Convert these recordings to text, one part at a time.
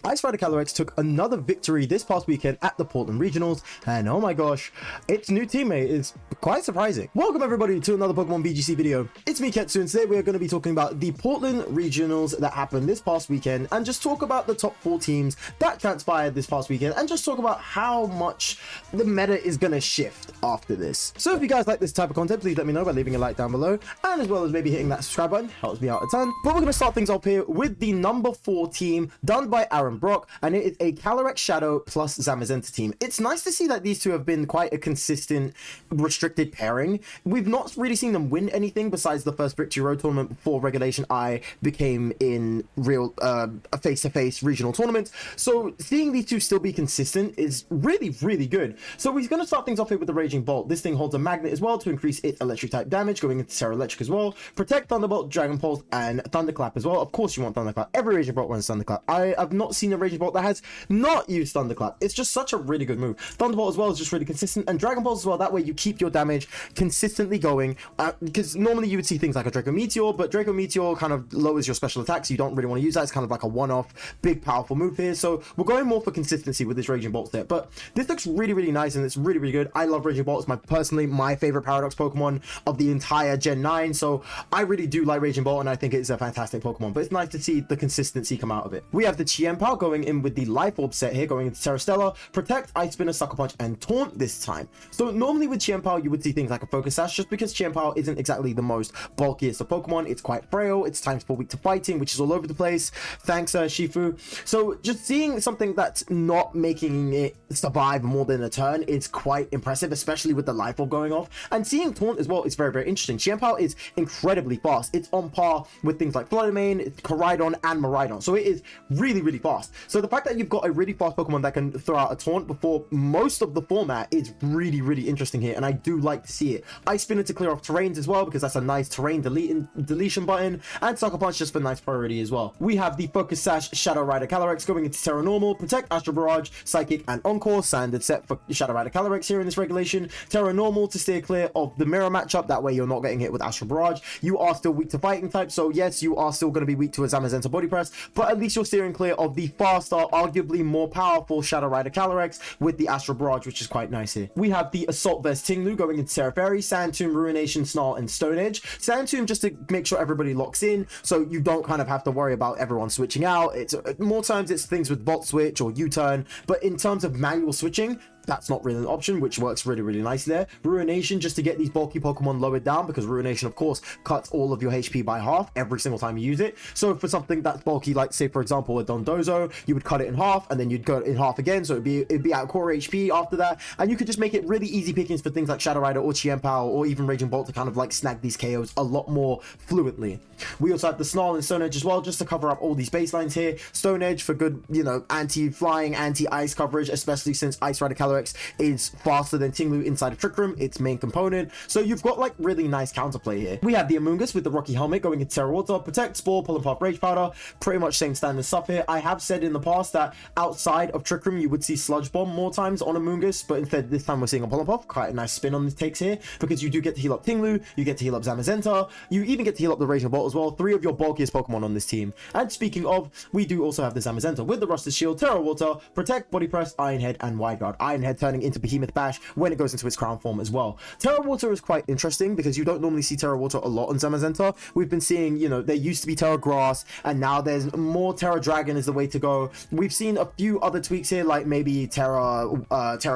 Ice Rider CALYREX took another victory this past weekend at the Portland Regionals, and oh my gosh, its new teammate is quite surprising. Welcome everybody to another Pokemon VGC video. It's me, Ketsu, and today we are going to be talking about the Portland Regionals that happened this past weekend, and just talk about the top 4 teams that transpired this past weekend, and just talk about how much the meta is going to shift after this. So if you guys like this type of content, please let me know by leaving a like down below, and as well as maybe hitting that subscribe button, helps me out a ton. But we're going to start things off here with the number 4 team done by Aaron Brock, and it is a CALYREX Shadow plus Zamazenta team. It's nice to see that these two have been quite a consistent restricted pairing. We've not really seen them win anything besides the first Victory Road tournament before Regulation I became in real a face-to-face regional tournament. So seeing these two still be consistent is really good. So we're going to start things off here with the Raging Bolt. This thing holds a magnet as well to increase its electric type damage, going into Terra Electric as well. Protect, Thunderbolt, Dragon Pulse, and Thunderclap as well. Of course you want Thunderclap. Every Raging Bolt runs Thunderclap. I have not seen a Raging Bolt that has not used Thunderclap. It's just such a really good move. Thunderbolt as well is just really consistent, and Dragon Pulse as well. That way you keep your damage consistently going, because normally you would see things like a Draco Meteor, but Draco Meteor kind of lowers your special attacks. You don't really want to use that. It's kind of like a one-off big powerful move here. So we're going more for consistency with this Raging Bolt there, but this looks really nice, and it's really good. I love Raging Bolt. It's personally my favorite Paradox Pokemon of the entire Gen 9, so I really do like Raging Bolt, and I think it's a fantastic Pokemon, but it's nice to see the consistency come out of it. We have the Chien-Pao going in with the Life Orb set here, going into Terra Stella, Protect, Ice Spinner, Sucker Punch, and Taunt this time. So normally with Chien-Pao you would see things like a Focus Sash, just because Chien-Pao isn't exactly the most bulkiest of Pokemon. It's quite frail, it's times 4 weak to fighting, which is all over the place. Thanks Shifu. So just seeing something that's not making it survive more than a turn is quite impressive, especially with the Life Orb going off. And seeing Taunt as well is very interesting. Chien-Pao is incredibly fast. It's on par with things like Fluttermane, Koraidon, and Miraidon. So it is really fast. So the fact that you've got a really fast Pokemon that can throw out a Taunt before most of the format is really interesting here, and I do like to see it. Ice Spinner to clear off terrains as well, because that's a nice terrain deletion button, and Sucker Punch just for nice priority as well. We have the Focus Sash Shadow Rider CALYREX going into Terra Normal, Protect, Astral Barrage, Psychic, and Encore. Standard set for Shadow Rider CALYREX here in this regulation. Terra Normal to steer clear of the mirror matchup, that way you're not getting hit with Astral Barrage. You are still weak to fighting type, so yes, you are still going to be weak to a Zamazenta Body Press, but at least you're steering clear of the faster, arguably more powerful Shadow Rider CALYREX with the Astral Barrage, which is quite nice here. We have the Assault Vest Tinglu going into Terra Fairy, Sand Tomb, Ruination, Snarl, and Stone Edge. Sand Tomb just to make sure everybody locks in, so you don't kind of have to worry about everyone switching out. It's more times it's things with Volt Switch or U-Turn, but in terms of manual switching, that's not really an option, which works really nicely there. Ruination just to get these bulky Pokemon lowered down, because Ruination of course cuts all of your HP by half every single time you use it. So for something that's bulky, like say for example a Dondozo, you would cut it in half and then you'd cut it in half again, so it'd be at core HP after that, and you could just make it really easy pickings for things like Shadow Rider or Chien-Pao or even Raging Bolt to kind of like snag these KOs a lot more fluently. We also have the Snarl and Stone Edge as well, just to cover up all these baselines here. Stone Edge for good, you know, anti-flying, anti-ice coverage, especially since Ice Rider CALYREX is faster than Tinglu inside of Trick Room, its main component. So you've got like really nice counterplay here. We have the Amoonguss with the Rocky Helmet going into Terra Water, Protect, Spore, Pull and Puff, Rage Powder. Pretty much same standard stuff here. I have said in the past that outside of Trick Room you would see Sludge Bomb more times on Amoonguss, but instead this time we're seeing a Pull and Puff. Quite a nice spin on this takes here, because you do get to heal up Tinglu, you get to heal up Zamazenta, you even get to heal up the Raging Bolt as well. 3 of your bulkiest Pokemon on this team. And speaking of, we do also have the Zamazenta with the Rusted Shield, Terra Water, Protect, Body Press, Iron Head, and Wide Guard. Iron Head turning into Behemoth Bash when it goes into its crown form as well. Terra Water is quite interesting because you don't normally see Terra Water a lot on Zamazenta. We've been seeing, you know, there used to be Terra Grass, and now there's more Terra Dragon is the way to go. We've seen a few other tweaks here, like maybe Terra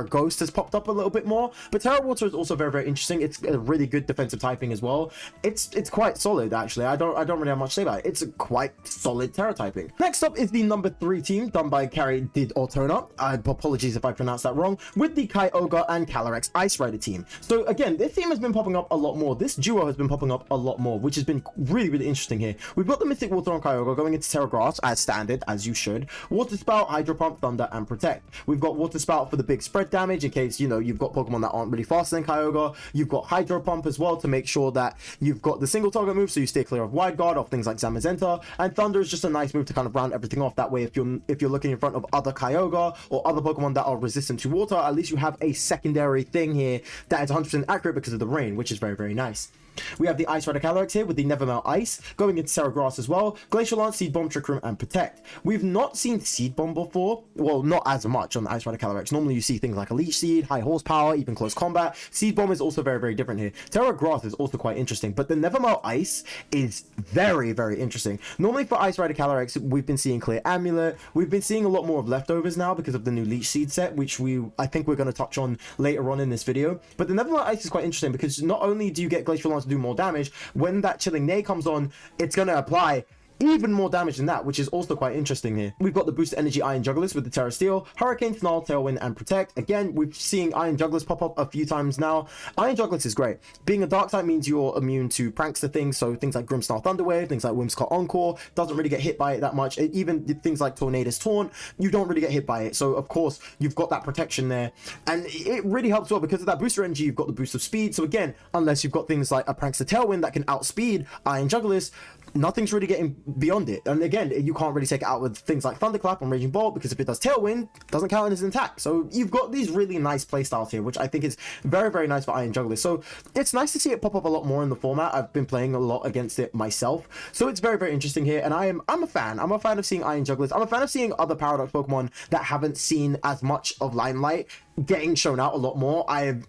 Ghost has popped up a little bit more, but Terra Water is also very interesting. It's a really good defensive typing as well. It's quite solid actually. I don't really have much to say about it. It's a quite solid Terra typing. Next up is the number 3 team done by Carrie Did Ortona. Apologies if I pronounced that wrong, with the KYOGRE and CALYREX Ice Rider team. So again, this team has been popping up a lot more. This duo has been popping up a lot more, which has been really interesting here. We've got the Mystic Water on KYOGRE going into Terra Grass as standard, as you should. Water Spout, Hydro Pump, Thunder, and Protect. We've got Water Spout for the big spread damage in case, you know, you've got Pokemon that aren't really faster than KYOGRE. You've got Hydro Pump as well to make sure that you've got the single target move, so you stay clear of Wide Guard, off things like Zamazenta. And Thunder is just a nice move to kind of round everything off. That way, if you're looking in front of other KYOGRE or other Pokemon that are resistant to water, at least you have a secondary thing here that is 100% accurate because of the rain, which is very nice. We have the Ice Rider CALYREX here with the Never Melt Ice, going into Terra Grass as well, Glacial Lance, Seed Bomb, Trick Room, and Protect. We've not seen Seed Bomb before, well, not as much on the Ice Rider CALYREX. Normally you see things like a Leech Seed, High Horsepower, even Close Combat. Seed Bomb is also very, very different here. Terra Grass is also quite interesting, but the Never Melt Ice is very, very interesting. Normally for Ice Rider CALYREX, we've been seeing Clear Amulet, we've been seeing a lot more of Leftovers now because of the new Leech Seed set, which I think we're going to touch on later on in this video. But the Never Melt Ice is quite interesting because not only do you get Glacial Lance to do more damage, when that Chilling Neigh comes on, it's going to apply even more damage than that, which is also quite interesting here. We've got the boosted energy Iron Jugglers with the Terra Steel, Hurricane, Snarl, Tailwind, and Protect. Again, we've seen Iron Jugglers pop up a few times now. Iron Jugglers is great. Being a dark type means you're immune to prankster things, so things like Grimmsnarl Thunderwave, things like Whimsicott Encore, doesn't really get hit by it that much. Even things like Tornadus Taunt, you don't really get hit by it. So of course, you've got that protection there. And it really helps well because of that booster energy, you've got the boost of speed. So again, unless you've got things like a prankster Tailwind that can outspeed Iron Jugglers, nothing's really getting beyond it. And again, you can't really take it out with things like Thunderclap on Raging Bolt, because if it does Tailwind, it doesn't count as an attack. So you've got these really nice playstyles here, which I think is very, very nice for Iron Jugglers. So it's nice to see it pop up a lot more in the format. I've been playing a lot against it myself, so it's very, very interesting here. And I'm a fan. I'm a fan of seeing Iron Jugglers. I'm a fan of seeing other Paradox Pokemon that haven't seen as much of limelight getting shown out a lot more. I've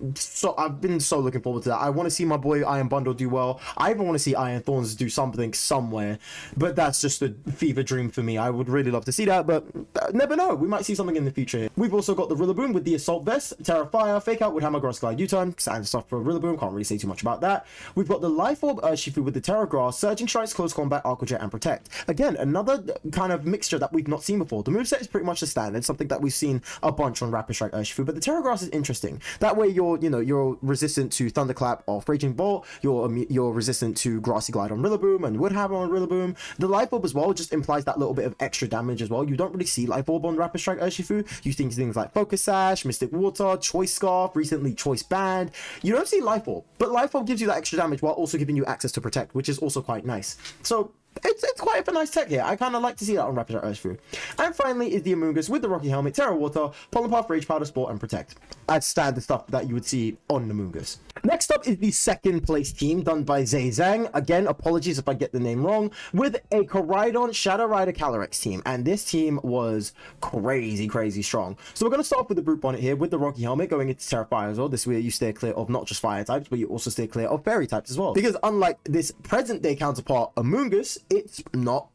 been so looking forward to that. I want to see my boy Iron Bundle do well. I even want to see Iron Thorns do something somewhere, but that's just a fever dream for me. I would really love to see that, but never know, we might see something in the future. We've also got the Rillaboom with the Assault Vest, Terra Fire, Fake Out with Hammer, Grass, Glide, U-Turn, standard stuff for Rillaboom, can't really say too much about that. We've got the Life Orb Urshifu with the Terra Grass, Surging Strikes, Close Combat, Aqua Jet, and Protect. Again, another kind of mixture that we've not seen before. The moveset is pretty much the standard, something that we've seen a bunch on Rapid Strike Urshifu, but the Terra Grass is interesting. That way you're resistant to Thunderclap off Raging Bolt, you're resistant to Grassy Glide on Rillaboom and Woodhammer on Rillaboom. The Life Orb as well just implies that little bit of extra damage as well. You don't really see Life Orb on Rapid Strike Urshifu. You see things like Focus Sash, Mystic Water, Choice Scarf, recently Choice Band. You don't see Life Orb, but Life Orb gives you that extra damage while also giving you access to Protect, which is also quite nice. So it's quite a nice tech here. I kind of like to see that on Rapid Strike Urshifu. And finally is the Amoonguss with the Rocky Helmet, Terra Water, Pollen Puff, Rage Powder, Sport, and Protect. As standard stuff that you would see on the Amoonguss. Next up is the second place team done by Zhang. Again, apologies if I get the name wrong, with a Koraidon Shadow Rider CALYREX team. And this team was crazy, crazy strong. So we're going to start off with the Brute Bonnet here with the Rocky Helmet going into Terra Fire as well. This way you stay clear of not just fire types, but you also stay clear of fairy types as well. Because unlike this present day counterpart Amoonguss, it's not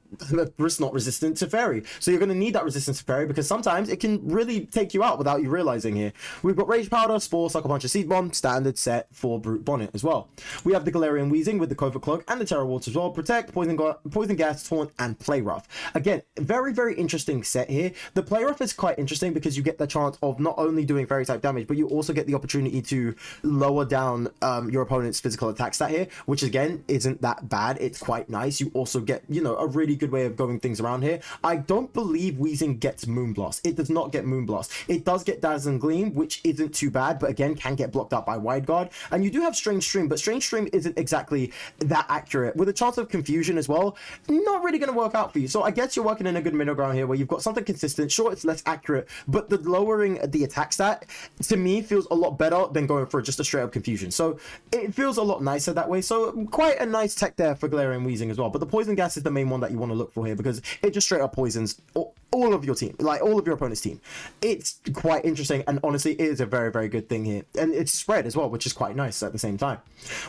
resistant to fairy, so you're going to need that resistance to fairy because sometimes it can really take you out without you realizing. Here we've got Rage Powder, Spore, Sucker Punch, Seed Bomb, standard set for Brute Bonnet as well. We have the Galarian Weezing with the Covert Cloak and the Terra Water as well, Protect, Poison Gas, Taunt, and Play Rough. Again, very, very interesting set here. The Play Rough is quite interesting because you get the chance of not only doing fairy type damage, but you also get the opportunity to lower down your opponent's physical attack stat here, which again isn't that bad. It's quite nice. You also get, a really good way of going things around here. I don't believe Weezing gets Moonblast. It does not get Moonblast. It does get Dazzling Gleam, which isn't too bad, but again can get blocked out by Wide Guard. And you do have Strange Stream, but Strange Stream isn't exactly that accurate. With a chance of confusion as well, not really going to work out for you. So I guess you're working in a good middle ground here where you've got something consistent. Sure, it's less accurate, but the lowering the attack stat to me feels a lot better than going for just a straight up confusion. So it feels a lot nicer that way. So quite a nice tech there for Galarian Weezing as well. But the Poison Gas is the main one that you want to look for here because it just straight up poisons all of your team, like all of your opponent's team. It's quite interesting, and honestly it is a very, very good thing here, and it's spread as well, which is quite nice at the same time.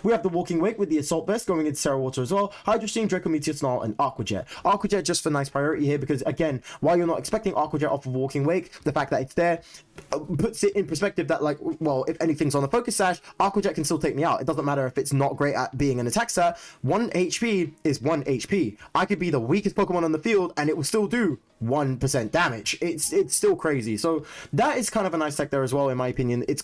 We have the Walking Wake with the Assault Vest going into Terra Water as well, Hydro Steam, Draco Meteor, Snarl, and Aqua Jet. Aqua Jet just for nice priority here because again, while you're not expecting Aqua Jet off of Walking Wake, the fact that it's there puts it in perspective that, like, well, if anything's on the Focus Sash, Aqua Jet can still take me out. It doesn't matter if it's not great at being an attack stat. 1 HP is 1 HP. I could be the weakest Pokemon on the field and it will still do 1% damage. It's still crazy. So that is kind of a nice tech there as well, in my opinion. It's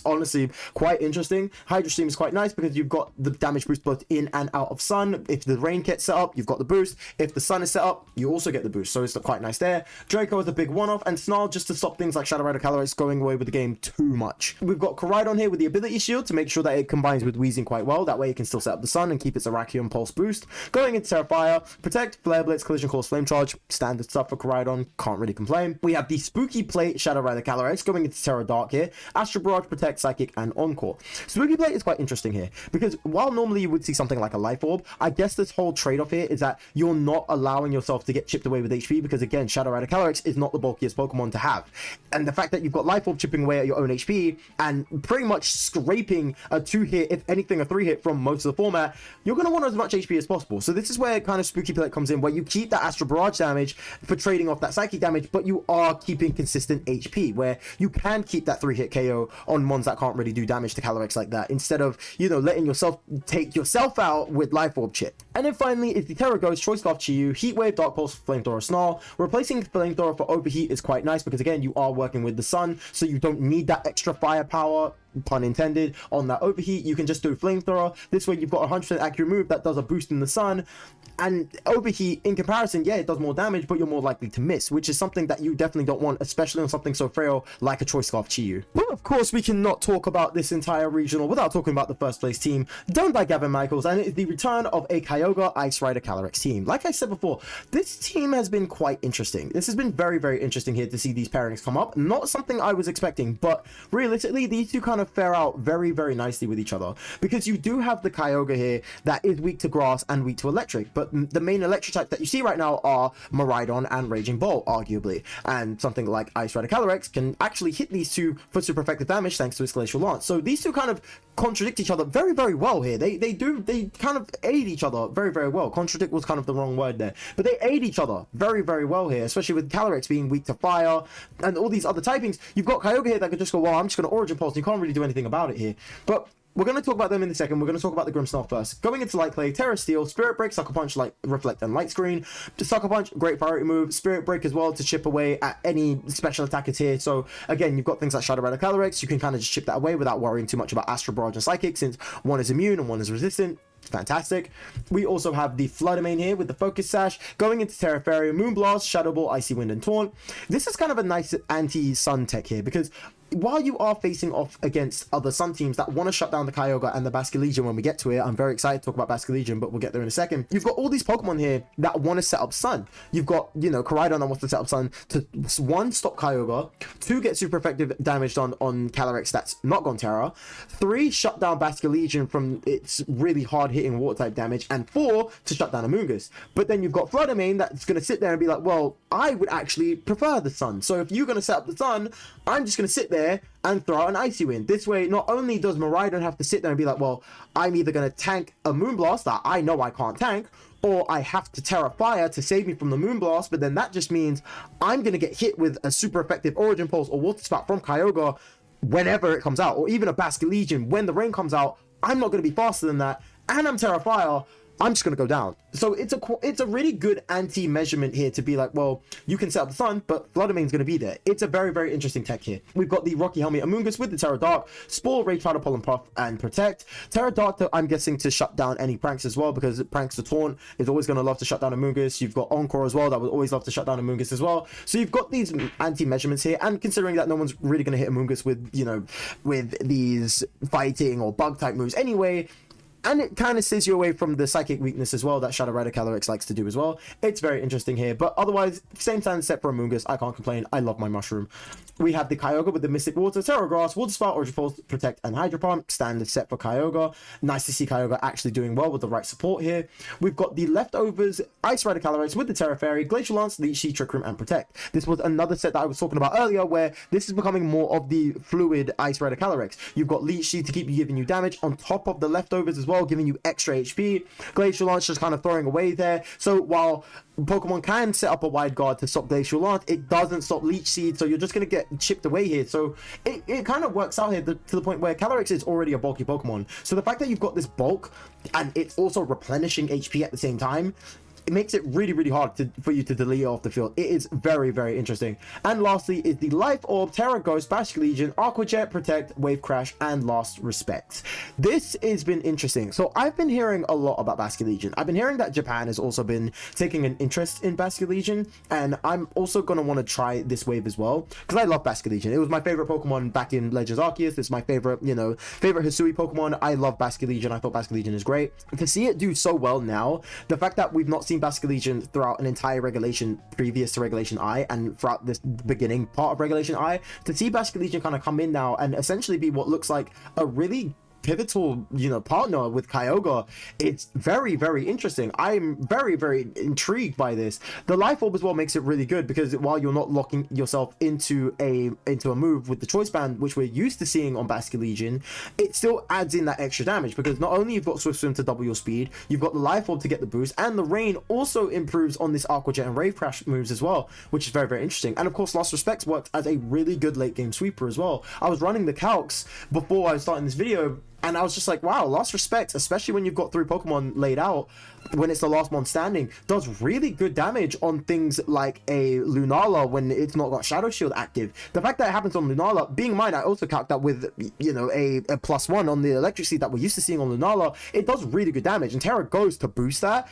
honestly quite interesting. Hydro Steam is quite nice because you've got the damage boost both in and out of sun. If the rain gets set up, you've got the boost. If the sun is set up, you also get the boost. So it's quite nice there. Draco is a big one-off, and Snarl just to stop things like Shadow Rider CALYREX going away with the game too much. We've got Koraidon here with the Ability Shield to make sure that it combines with Weezing quite well. That way it can still set up the sun and keep its Arachium Pulse boost. Going into Terra Fire, Protect, Flare Blitz, Collision Course, Flame Charge, standard stuff. stuff for Koraidon, can't really complain. We have the Spooky Plate Shadow Rider CALYREX going into Terra Dark here, Astral Barrage, Protect, Psychic, and Encore. Spooky Plate is quite interesting here, because while normally you would see something like a Life Orb, I guess this whole trade-off here is that you're not allowing yourself to get chipped away with HP, because again, Shadow Rider CALYREX is not the bulkiest Pokemon to have. And the fact that you've got Life Orb chipping away at your own HP, and pretty much scraping a 2-hit, if anything a 3-hit from most of the format, you're going to want as much HP as possible. So this is where kind of Spooky Plate comes in, where you keep that Astral Barrage damage for trading off that Psychic damage, but you are keeping consistent HP, where you can keep that 3-hit KO on mons that can't really do damage to CALYREX like that, instead of, you know, letting yourself take yourself out with Life Orb chip. And then finally is the Terra Ghost, Choice Scarf Chiyu, Heat Wave, Dark Pulse, Flamethrower, Snarl. Replacing Flamethrower for Overheat is quite nice, because again, you are working with the sun, so you don't need that extra firepower, pun intended, on that Overheat. You can just do Flamethrower. This way you've got a 100% accurate move that does a boost in the sun, and Overheat in comparison, yeah, it does more damage, but you're more likely to miss, which is something that you definitely don't want, especially on something so frail like a Choice Scarf Chiyu. But of course, we cannot talk about this entire regional without talking about the first place team done by Gavin Michaels, and it is the return of a KYOGRE Ice Rider CALYREX team. Like I said before, this team has been quite interesting. This has been very, very interesting here to see these pairings come up. Not something I was expecting, but realistically, these two kind of fare out very, very nicely with each other, because you do have the KYOGRE here that is weak to grass and weak to electric, but the main electric types that you see right now are Miraidon and Raging Bolt, arguably, and something like Ice Rider CALYREX can actually hit these two for super effective damage thanks to its Glacial Lance. So these two kind of contradict each other very, very well here. They kind of aid each other very, very well. Contradict was kind of the wrong word there, but they aid each other very, very well here, especially with CALYREX being weak to fire and all these other typings. You've got KYOGRE here that could just go, well, I'm just going to Origin Pulse, and you can't really do anything about it here. But we're going to talk about them in a second. We're going to talk about the Grimmsnarl first. Going into Light Clay, Terra Steel, Spirit Break, Sucker Punch, Light Reflect, and Light Screen. The Sucker Punch, great priority move. Spirit Break as well to chip away at any special attackers here. So again, you've got things like Shadow Rider CALYREX. You can kind of just chip that away without worrying too much about Astral Barrage and Psychic, since one is immune and one is resistant. Fantastic. We also have the Fluttermane here with the Focus Sash. Going into Terra Fairy, Moonblast, Shadow Ball, Icy Wind, and Taunt. This is kind of a nice anti-sun tech here, because while you are facing off against other Sun teams that want to shut down the KYOGRE and the Basculegion when we get to it, I'm very excited to talk about Basculegion, but we'll get there in a second. You've got all these Pokemon here that want to set up Sun. You've got, you know, Koraidon that wants to set up Sun to, 1, stop KYOGRE, 2, get super effective damage done on CALYREX that's not gone Terra, 3, shut down Basculegion from its really hard-hitting Water-type damage, and 4, to shut down Amoonguss. But then you've got Fluttermane that's going to sit there and be like, well, I would actually prefer the Sun. So if you're going to set up the Sun, I'm just going to sit there and throw out an Icy Wind. This way, not only does Miraidon have to sit there and be like, well, I'm either going to tank a Moonblast that I know I can't tank, or I have to Terra Fire to save me from the Moonblast, but then that just means I'm going to get hit with a super effective Origin Pulse or Water Spout from KYOGRE whenever it comes out, or even a Basculegion when the rain comes out. I'm not going to be faster than that, and I'm Terra Fire. I'm just going to go down. So it's a really good anti-measurement here to be like, well, you can set up the Sun, but Fluttermane's going to be there. It's a very, very interesting tech here. We've got the Rocky Helmet Amoonguss with the Terra Dark, Spore, Rage Powder, Pollen Puff, and Protect. Terra Dark, I'm guessing, to shut down any pranks as well, because pranks to Taunt is always going to love to shut down Amoonguss. You've got Encore as well, that would always love to shut down Amoonguss as well. So you've got these anti-measurements here, and considering that no one's really going to hit Amoonguss with, you know, with these fighting or bug type moves anyway, and it kind of steers you away from the psychic weakness as well that Shadow Rider CALYREX likes to do as well. It's very interesting here, but otherwise, same standard set for Amoonguss. I can't complain. I love my Mushroom. We have the KYOGRE with the Mystic Water, Terra Grass, Water Spout, Origin Pulse, Protect, and Hydro Pump. Standard set for KYOGRE. Nice to see KYOGRE actually doing well with the right support here. We've got the leftovers Ice Rider CALYREX with the Terra Fairy, Glacial Lance, Leech Seed, Trick Room, and Protect. This was another set that I was talking about earlier, where this is becoming more of the fluid Ice Rider CALYREX. You've got Leech Seed to keep you giving you damage on top of the leftovers as well, giving you extra HP. Glacial Lance just kind of throwing away there. So while Pokemon can set up a wide guard to stop Glacial Lance, it doesn't stop Leech Seed, so you're just going to get chipped away here. So it kind of works out here to the point where CALYREX is already a bulky Pokemon. So the fact that you've got this bulk and it's also replenishing HP at the same time, it makes it really, really hard for you to delete it off the field. It is very, very interesting. And lastly is the Life Orb, Terra Ghost, Basculegion, Aqua Jet, Protect, Wave Crash, and Last Respect. This has been interesting. So I've been hearing a lot about Basculegion. I've been hearing that Japan has also been taking an interest in Basculegion, and I'm also going to want to try this wave as well, because I love Basculegion. It was my favorite Pokemon back in Legends Arceus. It's my favorite, favorite Hisui Pokemon. I love Basculegion. I thought Basculegion is great. To see it do so well now, the fact that we've not seen seen Basket Legion throughout an entire regulation previous to Regulation I and throughout this beginning part of Regulation I. To see Basket Legion kind of come in now and essentially be what looks like a really pivotal, you know, partner with KYOGRE, it's very, very interesting. I'm very, very intrigued by this. The life orb as well makes it really good, because while you're not locking yourself into a move with the choice band, which we're used to seeing on Basket Legion, it still adds in that extra damage, because not only you've got Swift Swim to double your speed, you've got the life orb to get the boost, and the rain also improves on this Aqua Jet and Rave Crash moves as well, which is very, very interesting. And of course, Lost Respects worked as a really good late game sweeper as well. I was running the calcs before I was starting this video, and I was just like, wow, Lost Respect, especially when you've got 3 Pokemon laid out, when it's the last one standing, does really good damage on things like a Lunala when it's not got Shadow Shield active. The fact that it happens on Lunala, being in mind, I also calc that with, you know, a +1 on the Electric Seed that we're used to seeing on Lunala, it does really good damage, and Terra goes to boost that.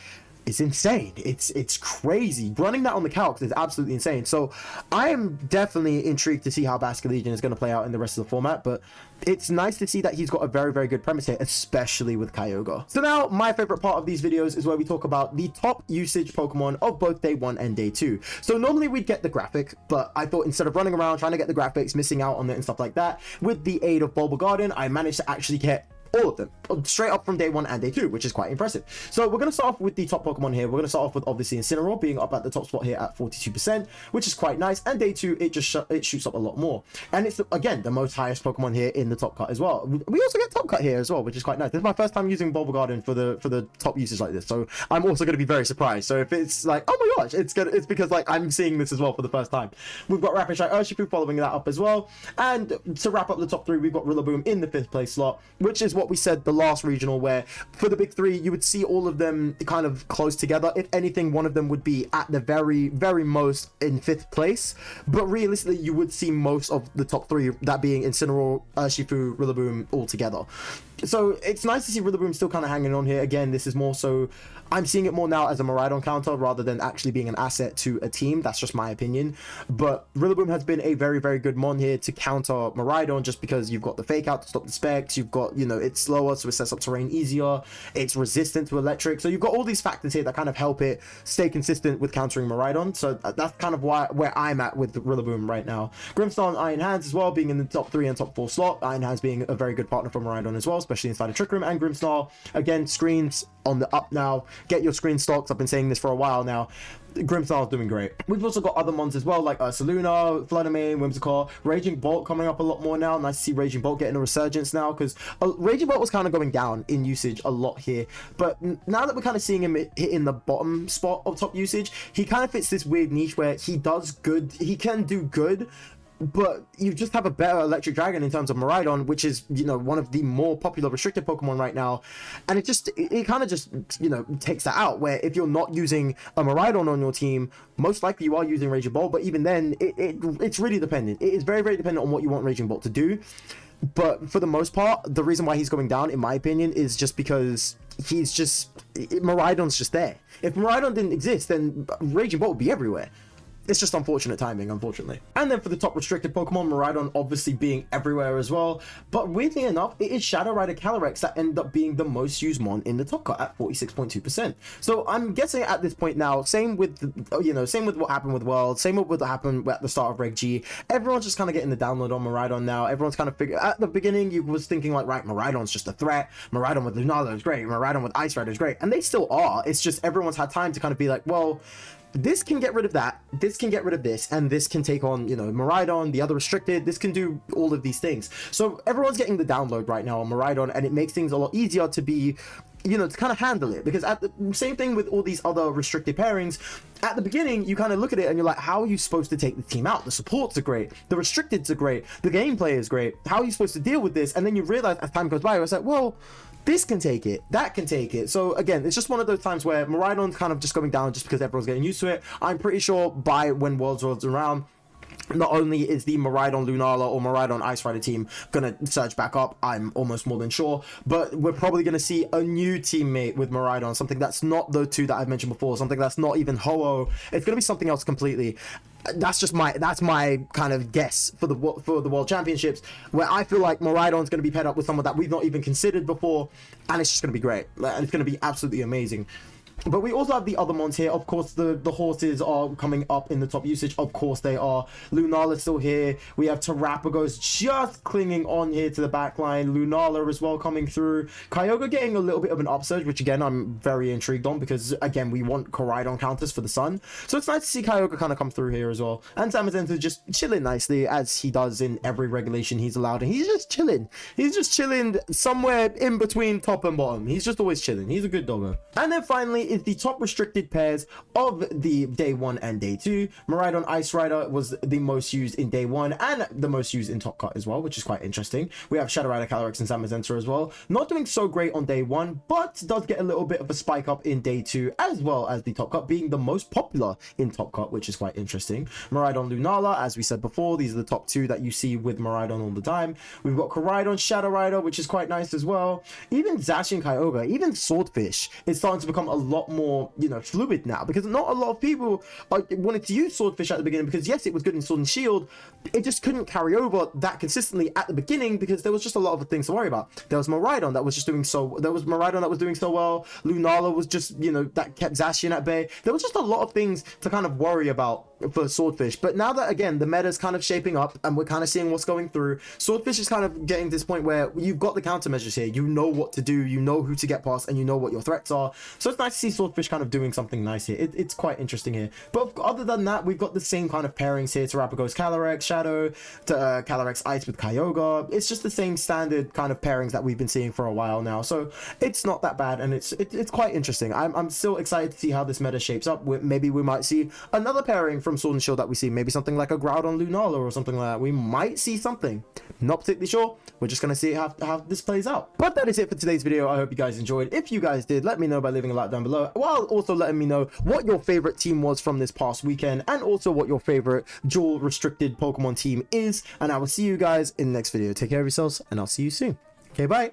It's insane. It's crazy. Running that on the calcs is absolutely insane. So I am definitely intrigued to see how Basket Legion is going to play out in the rest of the format, but it's nice to see that he's got a very, very good premise here, especially with KYOGRE. So now my favorite part of these videos is where we talk about the top usage Pokemon of both day 1 and day 2. So normally we'd get the graphic, but I thought instead of running around trying to get the graphics, missing out on it and stuff like that, with the aid of Bulba Garden, I managed to actually get all of them straight up from day 1 and day 2, which is quite impressive. So we're going to start off with the top Pokemon here. We're going to start off with obviously Incineroar being up at the top spot here at 42%, which is quite nice. And day 2, it just it shoots up a lot more, and it's again the most highest Pokemon here in the top cut as well. We also get top cut here as well, which is quite nice. This is my first time using Bulba Garden for the top usage like this, so I'm also going to be very surprised. So if it's like, oh my gosh, it's because like I'm seeing this as well for the first time. We've got Rapid Strike Urshifu following that up as well, and to wrap up the top 3, we've got Rillaboom in the 5th place slot, which is what we said the last regional, where for the big 3 you would see all of them kind of close together. If anything, one of them would be at the very, very most in 5th place, but realistically you would see most of the top 3, that being Incineroar, Urshifu, Rillaboom all together. So it's nice to see Rillaboom still kind of hanging on here. Again, this is more so, I'm seeing it more now as a Miraidon counter rather than actually being an asset to a team. That's just my opinion. But Rillaboom has been a very, very good mon here to counter Miraidon, just because you've got the fake out to stop the specs, you've got, you know, it's slower so it sets up terrain easier, it's resistant to electric. So you've got all these factors here that kind of help it stay consistent with countering Miraidon. So that's kind of where I'm at with Rillaboom right now. Grimmsnarl and Iron Hands as well being in the top 3 and top 4 slot. Iron Hands being a very good partner for Miraidon as well, especially inside a Trick Room. And Grimmsnarl, again, screens on the up now. Get your screen stocks. I've been saying this for a while now. Grimmsnarl is doing great. We've also got other mons as well, like Ursaluna, Floodamane, Whimsicott, Raging Bolt coming up a lot more now. Nice to see Raging Bolt getting a resurgence now, because Raging Bolt was kind of going down in usage a lot here, but now that we're kind of seeing him hitting the bottom spot of top usage, he kind of fits this weird niche where he does good, he can do good, but you just have a better Electric Dragon in terms of Miraidon, which is, you know, one of the more popular restricted Pokemon right now. And it kind of just, you know, takes that out, where if you're not using a Miraidon on your team, most likely you are using Raging Bolt, but even then, it's really dependent. It is very, very dependent on what you want Raging Bolt to do. But for the most part, the reason why he's going down, in my opinion, is just because Miraidon's just there. If Miraidon didn't exist, then Raging Bolt would be everywhere. It's just unfortunate timing, unfortunately. And then for the top restricted Pokemon, Miraidon obviously being everywhere as well. But weirdly enough, it is Shadow Rider CALYREX that end up being the most used mon in the top cut at 46.2%. So I'm guessing at this point now, same with what happened with World, same with what happened at the start of Reg G. Everyone's just kind of getting the download on Miraidon now. Everyone's kind of figuring, at the beginning, you was thinking like, right, Miraidon's just a threat. Miraidon with Lunala is great. Miraidon with Ice Rider is great. And they still are. It's just everyone's had time to kind of be like, well, this can get rid of that, this can get rid of this, and this can take on, you know, Miraidon, the other restricted, this can do all of these things. So everyone's getting the download right now on Miraidon, and it makes things a lot easier to be, you know, to kind of handle it, because at the same thing with all these other restricted pairings, at the beginning you kind of look at it and you're like, how are you supposed to take the team out? The supports are great, the restricteds are great, the gameplay is great, how are you supposed to deal with this? And then you realize as time goes by, I was like, well, this can take it, that can take it. So again, it's just one of those times where Miraidon's kind of just going down just because everyone's getting used to it. I'm pretty sure by when Worlds rolls around, not only is the Miraidon Lunala or Miraidon Ice Rider team gonna surge back up, I'm almost more than sure, but we're probably gonna see a new teammate with Miraidon, something that's not the two that I've mentioned before, something that's not even Ho-Oh. It's gonna be something else completely. That's my kind of guess for the World Championships, where I feel like Miraidon's going to be paired up with someone that we've not even considered before, and it's just going to be great, and it's going to be absolutely amazing. But we also have the other mons here. Of course, the horses are coming up in the top usage. Of course they are. Lunala's still here. We have Terrapagos just clinging on here to the back line. Lunala as well coming through. KYOGRE getting a little bit of an upsurge, which again, I'm very intrigued on because, again, we want Koraidon counters for the sun. So it's nice to see KYOGRE kind of come through here as well. And Zamazenta just chilling nicely as he does in every regulation he's allowed. And he's just chilling. He's just chilling somewhere in between top and bottom. He's just always chilling. He's a good doggo. And then finally is the top restricted pairs of the day 1 and day 2. Miraidon Ice Rider was the most used in day 1 and the most used in top cut as well, which is quite interesting. We have Shadow Rider, CALYREX, and Zamazenta as well. Not doing so great on day 1, but does get a little bit of a spike up in day 2, as well as the top cut being the most popular in top cut, which is quite interesting. Miraidon Lunala, as we said before, these are the top 2 that you see with Miraidon all the time. We've got Koraidon Shadow Rider, which is quite nice as well. Even Zacian KYOGRE, even Swordfish is starting to become a lot more, you know, fluid now, because not a lot of people wanted to use Swordfish at the beginning, because yes, it was good in Sword and Shield. It just couldn't carry over that consistently at the beginning because there was just a lot of things to worry about. There was Miraidon that was just doing so. There was Miraidon that was doing so well. Lunala was just, you know, that kept Zacian at bay. There was just a lot of things to kind of worry about for Swordfish. But now that, again, the meta is kind of shaping up and we're kind of seeing what's going through, Swordfish is kind of getting to this point where you've got the countermeasures here. You know what to do, you know who to get past, and you know what your threats are. So it's nice to see Swordfish kind of doing something nice here. It's quite interesting here. But other than that, we've got the same kind of pairings here. Terrapagos CALYREX, Shadow, CALYREX Ice with KYOGRE. It's just the same standard kind of pairings that we've been seeing for a while now. So it's not that bad, and it's quite interesting. I'm still excited to see how this meta shapes up. Maybe we might see another pairing from Sword and Shield that we see. Maybe something like a Groudon Lunala or something like that. We might see something. Not particularly sure. We're just going to see how this plays out. But that is it for today's video. I hope you guys enjoyed. If you guys did, let me know by leaving a like down below, while also letting me know what your favorite team was from this past weekend, and also what your favorite dual restricted Pokemon team is. And I will see you guys in the next video. Take care of yourselves, and I'll see you soon. Okay, bye.